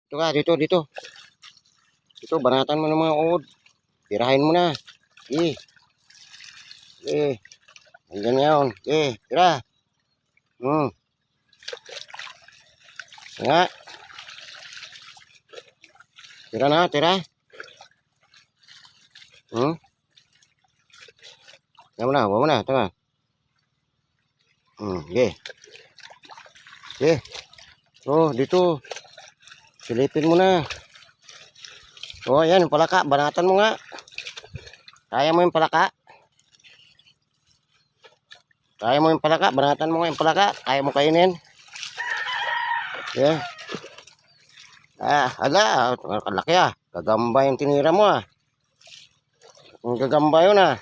Ito ka, dito, dito. Ito, banatan mo ng mga uod. Tirahin mo na. Eh. Eh. Ganyan yun. Eh, tira. Nga. Tira na, tira. Yan mo na, huwag mo na. Tama. Okay. Okay. Oh, dito. Silipin mo na. Oh, yan, yung palaka. Banatan mo nga. Kaya mo yung palaka. Kaya mo yung palaka. Banatan mo nga yung palaka. Kaya mo kainin. Yeah. Ala. Kalaki ah. Gagamba yung tinira mo ah. Ang gagamba yun ah.